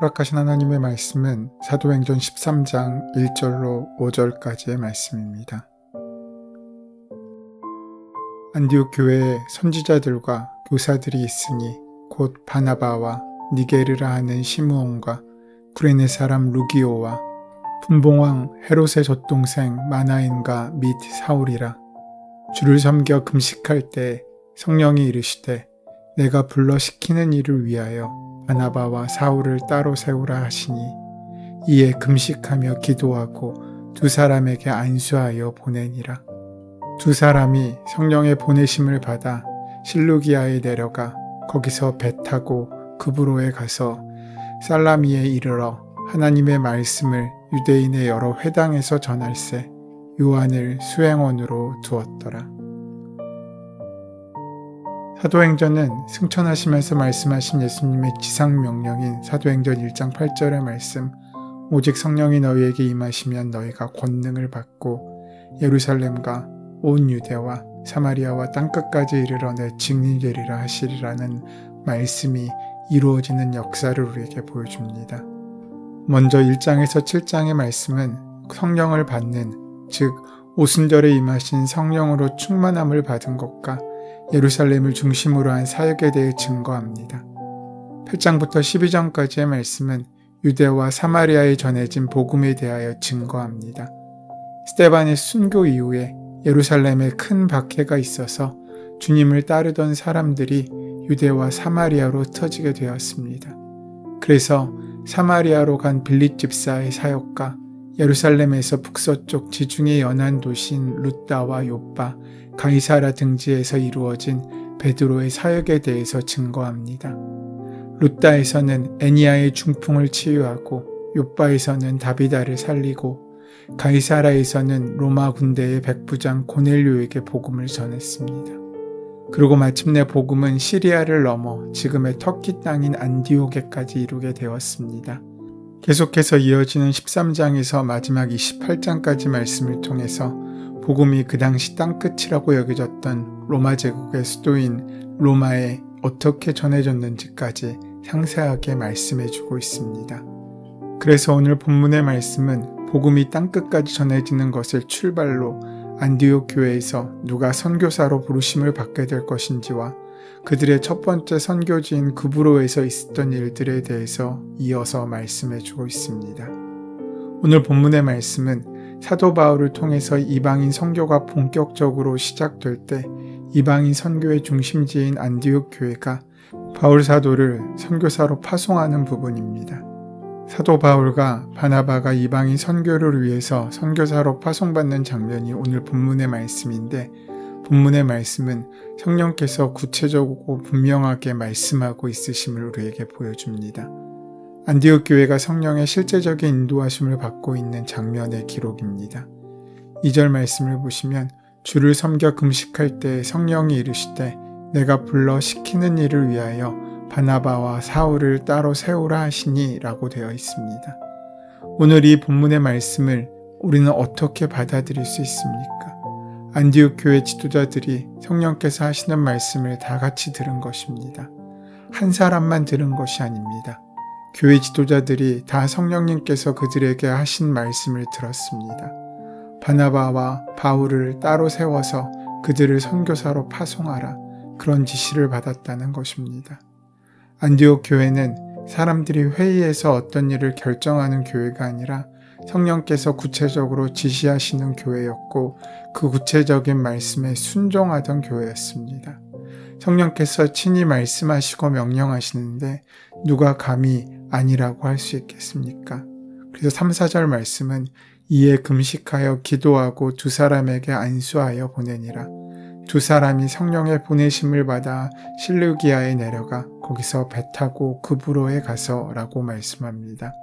허락하신 하나님의 말씀은 사도행전 13장 1절로 5절까지의 말씀입니다. 안디옥 교회에 선지자들과 교사들이 있으니 곧 바나바와 니게르라 하는 시므온과 구레네 사람 루기오와 분봉왕 헤롯의 젖동생 마나엔과 및 사울이라. 주를 섬겨 금식할 때 성령이 이르시되 내가 불러 시키는 일을 위하여 바나바와 사울을 따로 세우라 하시니 이에 금식하며 기도하고 두 사람에게 안수하여 보내니라. 두 사람이 성령의 보내심을 받아 실루기아에 내려가 거기서 배 타고 그브로에 가서 살라미에 이르러 하나님의 말씀을 유대인의 여러 회당에서 전할세 요한을 수행원으로 두었더라. 사도행전은 승천하시면서 말씀하신 예수님의 지상명령인 사도행전 1장 8절의 말씀, 오직 성령이 너희에게 임하시면 너희가 권능을 받고 예루살렘과 온 유대와 사마리아와 땅끝까지 이르러 내 증인이 되리라 하시리라는 말씀이 이루어지는 역사를 우리에게 보여줍니다. 먼저 1장에서 7장의 말씀은 성령을 받는, 즉 오순절에 임하신 성령으로 충만함을 받은 것과 예루살렘을 중심으로 한 사역에 대해 증거합니다. 8장부터 12장까지의 말씀은 유대와 사마리아에 전해진 복음에 대하여 증거합니다. 스데반의 순교 이후에 예루살렘에 큰 박해가 있어서 주님을 따르던 사람들이 유대와 사마리아로 흩어지게 되었습니다. 그래서 사마리아로 간 빌립 집사의 사역과 예루살렘에서 북서쪽 지중해 연안 도시인 루다와 요빠, 가이사라 등지에서 이루어진 베드로의 사역에 대해서 증거합니다. 루다에서는 애니아의 중풍을 치유하고 요빠에서는 다비다를 살리고 가이사라에서는 로마 군대의 백부장 고넬료에게 복음을 전했습니다. 그리고 마침내 복음은 시리아를 넘어 지금의 터키 땅인 안디옥에까지 이루게 되었습니다. 계속해서 이어지는 13장에서 마지막 28장까지 말씀을 통해서 복음이 그 당시 땅끝이라고 여겨졌던 로마 제국의 수도인 로마에 어떻게 전해졌는지까지 상세하게 말씀해주고 있습니다. 그래서 오늘 본문의 말씀은 복음이 땅끝까지 전해지는 것을 출발로 안디옥 교회에서 누가 선교사로 부르심을 받게 될 것인지와 그들의 첫 번째 선교지인 그브로에서 있었던 일들에 대해서 이어서 말씀해주고 있습니다. 오늘 본문의 말씀은 사도 바울을 통해서 이방인 선교가 본격적으로 시작될 때 이방인 선교의 중심지인 안디옥 교회가 바울 사도를 선교사로 파송하는 부분입니다. 사도 바울과 바나바가 이방인 선교를 위해서 선교사로 파송받는 장면이 오늘 본문의 말씀인데, 본문의 말씀은 성령께서 구체적이고 분명하게 말씀하고 있으심을 우리에게 보여줍니다. 안디옥 교회가 성령의 실제적인 인도하심을 받고 있는 장면의 기록입니다. 2절 말씀을 보시면 주를 섬겨 금식할 때 성령이 이르시되 내가 불러 시키는 일을 위하여 바나바와 사울을 따로 세우라 하시니 라고 되어 있습니다. 오늘 이 본문의 말씀을 우리는 어떻게 받아들일 수 있습니까? 안디옥 교회 지도자들이 성령께서 하시는 말씀을 다 같이 들은 것입니다. 한 사람만 들은 것이 아닙니다. 교회 지도자들이 다 성령님께서 그들에게 하신 말씀을 들었습니다. 바나바와 바울을 따로 세워서 그들을 선교사로 파송하라, 그런 지시를 받았다는 것입니다. 안디옥 교회는 사람들이 회의에서 어떤 일을 결정하는 교회가 아니라 성령께서 구체적으로 지시하시는 교회였고 그 구체적인 말씀에 순종하던 교회였습니다. 성령께서 친히 말씀하시고 명령하시는데 누가 감히 아니라고 할 수 있겠습니까? 그래서 3, 4절 말씀은 이에 금식하여 기도하고 두 사람에게 안수하여 보내니라. 두 사람이 성령의 보내심을 받아 실루기아에 내려가 거기서 배 타고 그브로에 가서 라고 말씀합니다.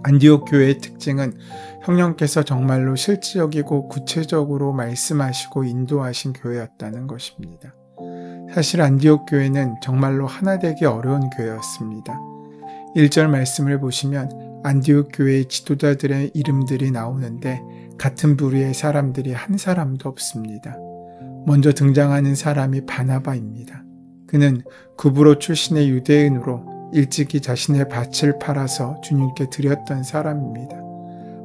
안디옥 교회의 특징은 성령께서 정말로 실질적이고 구체적으로 말씀하시고 인도하신 교회였다는 것입니다. 사실 안디옥 교회는 정말로 하나 되기 어려운 교회였습니다. 1절 말씀을 보시면 안디옥 교회의 지도자들의 이름들이 나오는데 같은 부류의 사람들이 한 사람도 없습니다. 먼저 등장하는 사람이 바나바입니다. 그는 구브로 출신의 유대인으로 일찍이 자신의 밭을 팔아서 주님께 드렸던 사람입니다.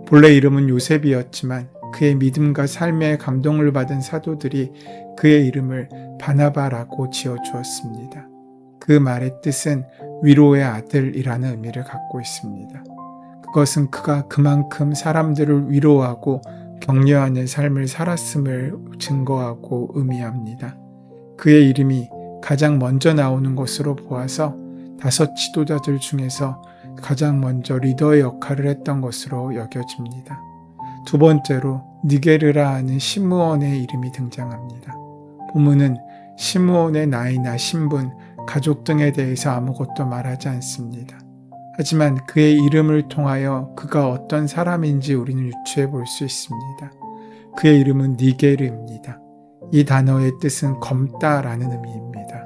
본래 이름은 요셉이었지만 그의 믿음과 삶에 감동을 받은 사도들이 그의 이름을 바나바라고 지어주었습니다. 그 말의 뜻은 위로의 아들이라는 의미를 갖고 있습니다. 그것은 그가 그만큼 사람들을 위로하고 격려하는 삶을 살았음을 증거하고 의미합니다. 그의 이름이 가장 먼저 나오는 것으로 보아서 5 지도자들 중에서 가장 먼저 리더의 역할을 했던 것으로 여겨집니다. 두 번째로 니게르라 하는 시므온의 이름이 등장합니다. 본문은 시므온의 나이나 신분, 가족 등에 대해서 아무것도 말하지 않습니다. 하지만 그의 이름을 통하여 그가 어떤 사람인지 우리는 유추해 볼 수 있습니다. 그의 이름은 니게르입니다. 이 단어의 뜻은 검다라는 의미입니다.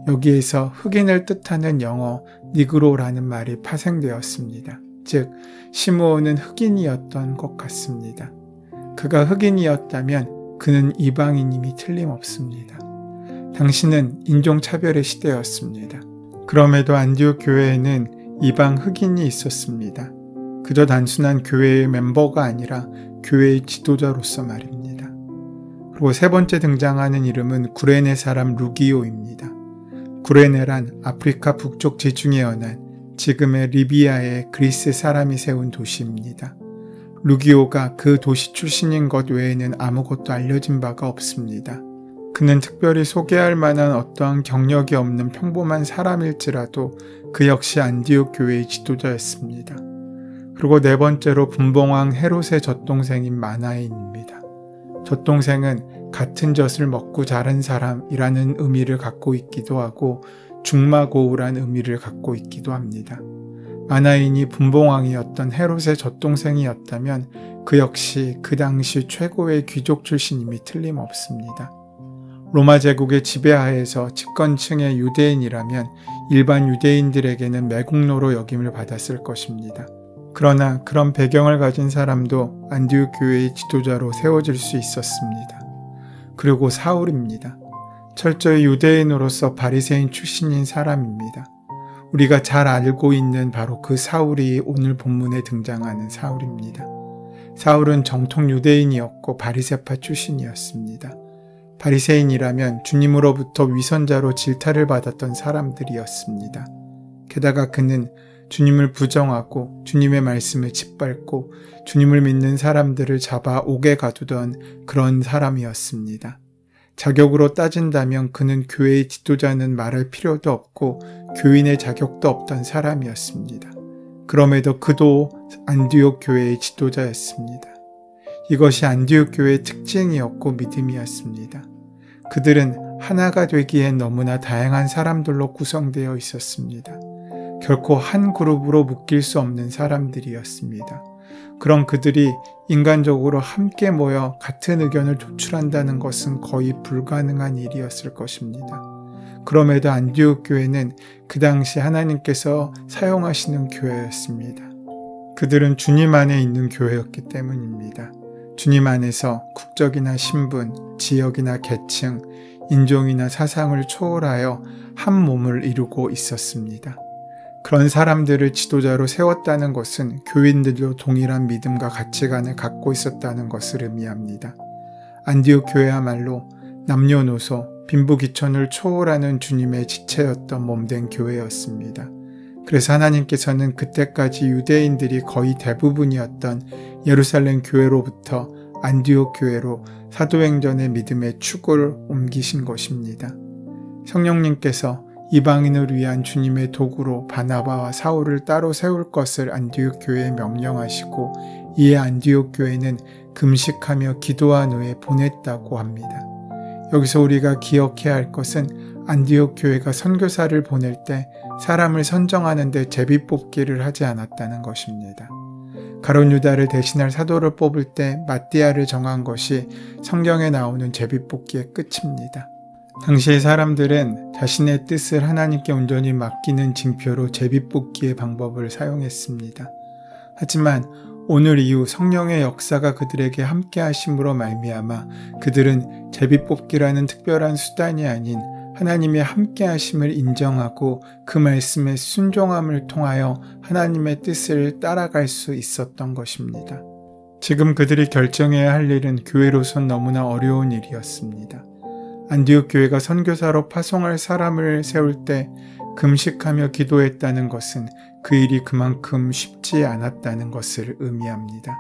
여기에서 흑인을 뜻하는 영어 니그로라는 말이 파생되었습니다. 즉, 시므온은 흑인이었던 것 같습니다. 그가 흑인이었다면 그는 이방인임이 틀림없습니다. 당시는 인종차별의 시대였습니다. 그럼에도 안디옥 교회에는 이방 흑인이 있었습니다. 그저 단순한 교회의 멤버가 아니라 교회의 지도자로서 말입니다. 그리고 세 번째 등장하는 이름은 구레네 사람 루기오입니다. 구레네란 아프리카 북쪽 지중해 연안, 지금의 리비아의 그리스 사람이 세운 도시입니다. 루기오가 그 도시 출신인 것 외에는 아무것도 알려진 바가 없습니다. 그는 특별히 소개할 만한 어떠한 경력이 없는 평범한 사람일지라도 그 역시 안디옥 교회의 지도자였습니다. 그리고 네 번째로 분봉왕 헤롯의 젖동생인 마나인입니다. 젖동생은 같은 젖을 먹고 자란 사람이라는 의미를 갖고 있기도 하고 중마고우란 의미를 갖고 있기도 합니다. 마나인이 분봉왕이었던 헤롯의 젖동생이었다면 그 역시 그 당시 최고의 귀족 출신임이 틀림없습니다. 로마 제국의 지배하에서 집권층의 유대인이라면 일반 유대인들에게는 매국노로 여김을 받았을 것입니다. 그러나 그런 배경을 가진 사람도 안디옥 교회의 지도자로 세워질 수 있었습니다. 그리고 사울입니다. 철저히 유대인으로서 바리새인 출신인 사람입니다. 우리가 잘 알고 있는 바로 그 사울이 오늘 본문에 등장하는 사울입니다. 사울은 정통 유대인이었고 바리새파 출신이었습니다. 바리새인이라면 주님으로부터 위선자로 질타를 받았던 사람들이었습니다. 게다가 그는 주님을 부정하고 주님의 말씀을 짓밟고 주님을 믿는 사람들을 잡아 옥에 가두던 그런 사람이었습니다. 자격으로 따진다면 그는 교회의 지도자는 말할 필요도 없고 교인의 자격도 없던 사람이었습니다. 그럼에도 그도 안디옥 교회의 지도자였습니다. 이것이 안디옥 교회의 특징이었고 믿음이었습니다. 그들은 하나가 되기엔 너무나 다양한 사람들로 구성되어 있었습니다. 결코 한 그룹으로 묶일 수 없는 사람들이었습니다. 그런 그들이 인간적으로 함께 모여 같은 의견을 도출한다는 것은 거의 불가능한 일이었을 것입니다. 그럼에도 안디옥 교회는 그 당시 하나님께서 사용하시는 교회였습니다. 그들은 주님 안에 있는 교회였기 때문입니다. 주님 안에서 국적이나 신분, 지역이나 계층, 인종이나 사상을 초월하여 한 몸을 이루고 있었습니다. 그런 사람들을 지도자로 세웠다는 것은 교인들도 동일한 믿음과 가치관을 갖고 있었다는 것을 의미합니다. 안디옥 교회야말로 남녀노소, 빈부귀천을 초월하는 주님의 지체였던 몸된 교회였습니다. 그래서 하나님께서는 그때까지 유대인들이 거의 대부분이었던 예루살렘 교회로부터 안디옥 교회로 사도행전의 믿음의 축을 옮기신 것입니다. 성령님께서 이방인을 위한 주님의 도구로 바나바와 사울을 따로 세울 것을 안디옥 교회에 명령하시고 이에 안디옥 교회는 금식하며 기도한 후에 보냈다고 합니다. 여기서 우리가 기억해야 할 것은 안디옥 교회가 선교사를 보낼 때 사람을 선정하는 데 제비뽑기를 하지 않았다는 것입니다. 가룟 유다를 대신할 사도를 뽑을 때 마띠아를 정한 것이 성경에 나오는 제비뽑기의 끝입니다. 당시의 사람들은 자신의 뜻을 하나님께 온전히 맡기는 징표로 제비뽑기의 방법을 사용했습니다. 하지만 오늘 이후 성령의 역사가 그들에게 함께 하심으로 말미암아 그들은 제비뽑기라는 특별한 수단이 아닌 하나님의 함께 하심을 인정하고 그 말씀에 순종함을 통하여 하나님의 뜻을 따라갈 수 있었던 것입니다. 지금 그들이 결정해야 할 일은 교회로선 너무나 어려운 일이었습니다. 안디옥 교회가 선교사로 파송할 사람을 세울 때 금식하며 기도했다는 것은 그 일이 그만큼 쉽지 않았다는 것을 의미합니다.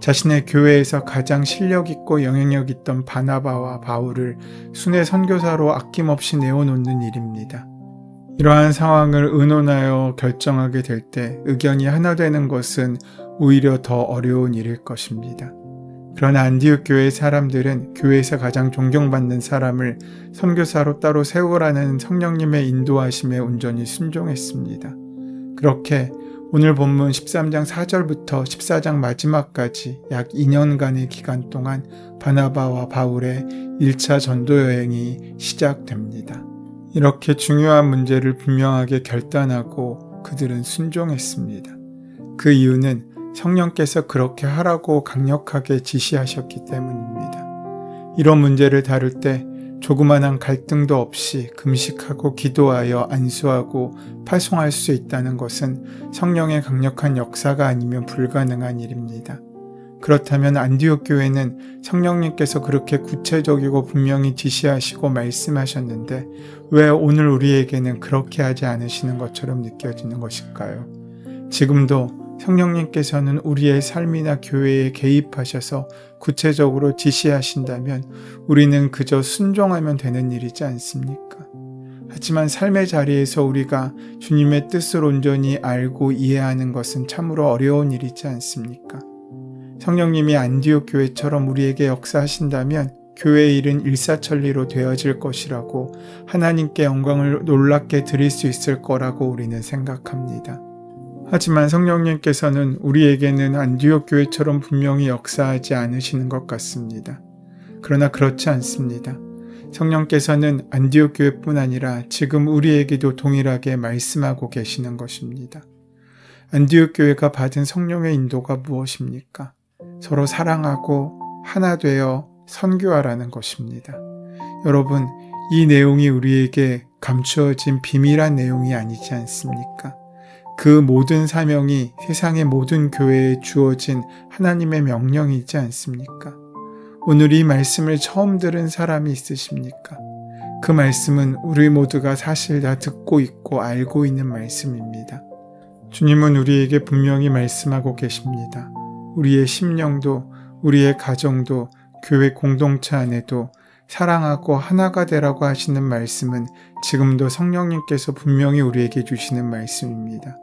자신의 교회에서 가장 실력 있고 영향력 있던 바나바와 바울을 순회 선교사로 아낌없이 내어놓는 일입니다. 이러한 상황을 의논하여 결정하게 될 때 의견이 하나 되는 것은 오히려 더 어려운 일일 것입니다. 그러나 안디옥 교회의 사람들은 교회에서 가장 존경받는 사람을 선교사로 따로 세우라는 성령님의 인도하심에 온전히 순종했습니다. 그렇게 오늘 본문 13장 4절부터 14장 마지막까지 약 2년간의 기간 동안 바나바와 바울의 1차 전도 여행이 시작됩니다. 이렇게 중요한 문제를 분명하게 결단하고 그들은 순종했습니다. 그 이유는 성령께서 그렇게 하라고 강력하게 지시하셨기 때문입니다. 이런 문제를 다룰 때 조그만한 갈등도 없이 금식하고 기도하여 안수하고 파송할 수 있다는 것은 성령의 강력한 역사가 아니면 불가능한 일입니다. 그렇다면 안디옥 교회는 성령님께서 그렇게 구체적이고 분명히 지시하시고 말씀하셨는데 왜 오늘 우리에게는 그렇게 하지 않으시는 것처럼 느껴지는 것일까요? 지금도 성령님께서는 우리의 삶이나 교회에 개입하셔서 구체적으로 지시하신다면 우리는 그저 순종하면 되는 일이지 않습니까? 하지만 삶의 자리에서 우리가 주님의 뜻을 온전히 알고 이해하는 것은 참으로 어려운 일이지 않습니까? 성령님이 안디옥 교회처럼 우리에게 역사하신다면 교회의 일은 일사천리로 되어질 것이라고 하나님께 영광을 놀랍게 드릴 수 있을 거라고 우리는 생각합니다. 하지만 성령님께서는 우리에게는 안디옥 교회처럼 분명히 역사하지 않으시는 것 같습니다. 그러나 그렇지 않습니다. 성령께서는 안디옥 교회뿐 아니라 지금 우리에게도 동일하게 말씀하고 계시는 것입니다. 안디옥 교회가 받은 성령의 인도가 무엇입니까? 서로 사랑하고 하나 되어 선교하라는 것입니다. 여러분, 이 내용이 우리에게 감추어진 비밀한 내용이 아니지 않습니까? 그 모든 사명이 세상의 모든 교회에 주어진 하나님의 명령이지 않습니까? 오늘 이 말씀을 처음 들은 사람이 있으십니까? 그 말씀은 우리 모두가 사실 다 듣고 있고 알고 있는 말씀입니다. 주님은 우리에게 분명히 말씀하고 계십니다. 우리의 심령도 우리의 가정도 교회 공동체 안에도 사랑하고 하나가 되라고 하시는 말씀은 지금도 성령님께서 분명히 우리에게 주시는 말씀입니다.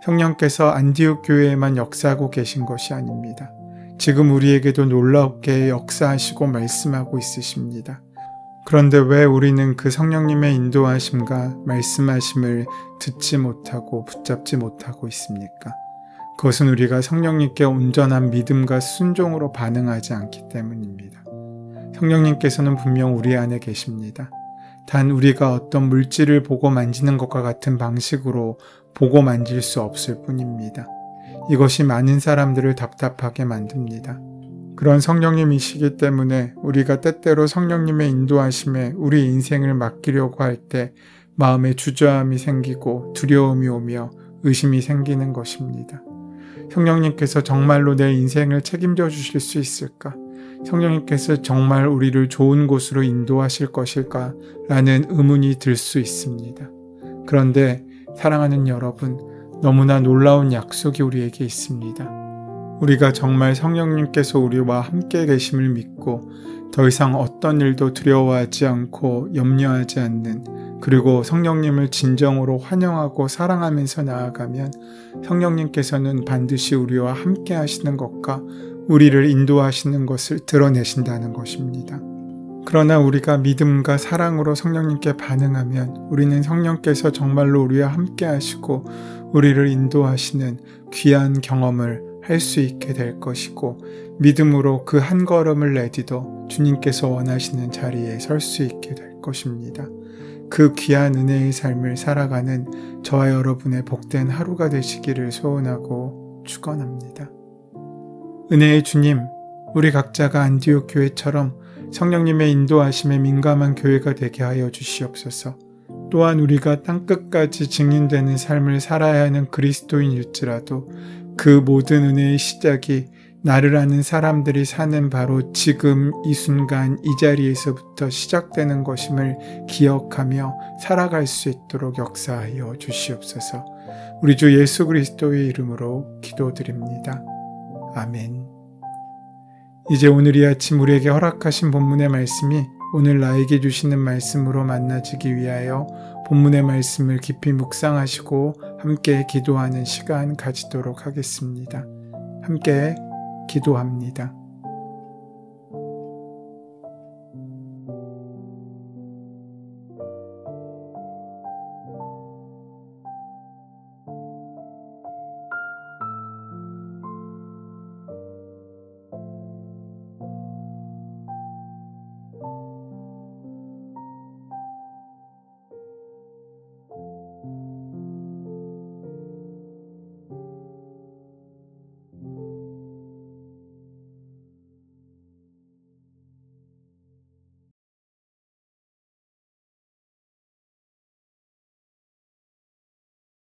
성령께서 안디옥 교회에만 역사하고 계신 것이 아닙니다. 지금 우리에게도 놀랍게 역사하시고 말씀하고 있으십니다. 그런데 왜 우리는 그 성령님의 인도하심과 말씀하심을 듣지 못하고 붙잡지 못하고 있습니까? 그것은 우리가 성령님께 온전한 믿음과 순종으로 반응하지 않기 때문입니다. 성령님께서는 분명 우리 안에 계십니다. 단 우리가 어떤 물질을 보고 만지는 것과 같은 방식으로 보고 만질 수 없을 뿐입니다. 이것이 많은 사람들을 답답하게 만듭니다. 그런 성령님이시기 때문에 우리가 때때로 성령님의 인도하심에 우리 인생을 맡기려고 할 때 마음에 주저함이 생기고 두려움이 오며 의심이 생기는 것입니다. 성령님께서 정말로 내 인생을 책임져 주실 수 있을까? 성령님께서 정말 우리를 좋은 곳으로 인도하실 것일까? 라는 의문이 들 수 있습니다. 그런데 사랑하는 여러분, 너무나 놀라운 약속이 우리에게 있습니다. 우리가 정말 성령님께서 우리와 함께 계심을 믿고 더 이상 어떤 일도 두려워하지 않고 염려하지 않는, 그리고 성령님을 진정으로 환영하고 사랑하면서 나아가면 성령님께서는 반드시 우리와 함께 하시는 것과 우리를 인도하시는 것을 드러내신다는 것입니다. 그러나 우리가 믿음과 사랑으로 성령님께 반응하면 우리는 성령께서 정말로 우리와 함께 하시고 우리를 인도하시는 귀한 경험을 할 수 있게 될 것이고, 믿음으로 그 한 걸음을 내디뎌 주님께서 원하시는 자리에 설 수 있게 될 것입니다. 그 귀한 은혜의 삶을 살아가는 저와 여러분의 복된 하루가 되시기를 소원하고 축원합니다. 은혜의 주님, 우리 각자가 안디옥 교회처럼 성령님의 인도하심에 민감한 교회가 되게 하여 주시옵소서. 또한 우리가 땅끝까지 증인되는 삶을 살아야 하는 그리스도인일지라도 그 모든 은혜의 시작이 나를 아는 사람들이 사는 바로 지금 이 순간 이 자리에서부터 시작되는 것임을 기억하며 살아갈 수 있도록 역사하여 주시옵소서. 우리 주 예수 그리스도의 이름으로 기도드립니다. 아멘. 이제 오늘 이 아침 우리에게 허락하신 본문의 말씀이 오늘 나에게 주시는 말씀으로 만나지기 위하여 본문의 말씀을 깊이 묵상하시고 함께 기도하는 시간 가지도록 하겠습니다. 함께 기도합니다.